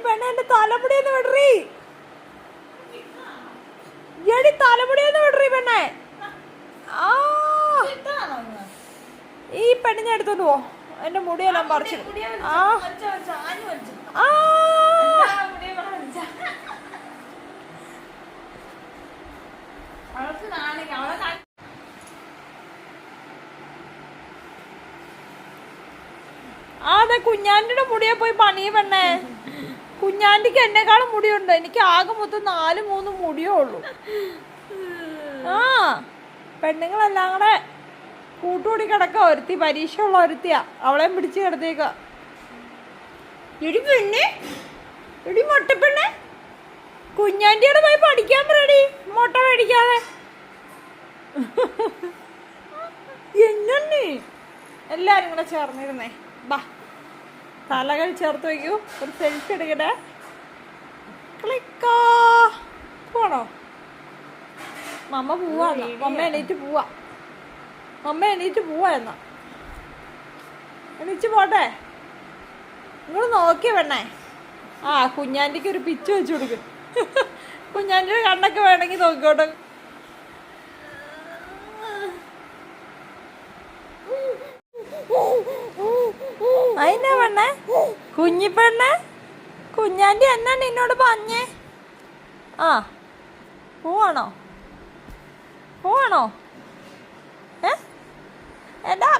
പെണ്ണെ എന്റെ തലമുടിയൊന്ന് വിടറി. എടി തലമുടിയൊന്ന് വിടറി പെണ്ണെ. ആ ഈ പെണ്ണിനെ എടുത്തോണ്ട് പോ. എന്റെ മുടിയെല്ലാം പറിച്ചു. ആ ആ അതെ കുഞ്ഞാൻ്റെ മുടിയെ പോയി പണിയെ പെണ്ണേ. കുഞ്ഞാൻ്റിക്ക് എന്നെക്കാളും മുടിയുണ്ട്. എനിക്ക് ആകെ മൊത്തം 4-3 മുടിയേ ഉള്ളൂ. ആ പെണ്ണുങ്ങളെല്ലാം കൂടെ കൂട്ടുകൂടി കിടക്ക. ഒരുത്തി പരീക്ഷ ഉള്ള ഒരുത്തിയാ. അവളെയും പിടിച്ച് കിടത്തേക്ക. എടി പെണ്ണെ, എടി മൊട്ടപ്പെണ്ണെ, കുഞ്ഞാൻ്റിയോട് പോയി പഠിക്കാൻ പറയടി മുട്ട മേടിക്കാതെ. എന്നെ എല്ലാരും കൂടെ ചേർന്നിരുന്നേ. ബാ തലകൾ ചേർത്ത് വയ്ക്കൂ. ഒരു സെൽഫി എടുക്കട്ടെ. ക്ലിക്കാ. പോണോ? മമ്മ പോവാ. മമ്മ എണീറ്റ് പോവാ. മമ്മ എണീറ്റ് പോവാ. എന്നാ എണീറ്റ് പോട്ടെ. നിങ്ങൾ നോക്കിയ പെണ്ണേ. ആ കുഞ്ഞാൻ്റിക്ക് ഒരു പിച്ച് വെച്ച് കൊടുക്കും. കുഞ്ഞാൻ്റെ കണ്ണൊക്കെ വേണമെങ്കിൽ നോക്കിക്കോട്ടെ. അതിനാ പെണ്ണേ കുഞ്ഞിപ്പെണ്ണേ. കുഞ്ഞാൻ്റെ എന്നാണ് നിന്നോട് പറഞ്ഞേ? ആ പോവാണോ? പോവാണോ? എന്താ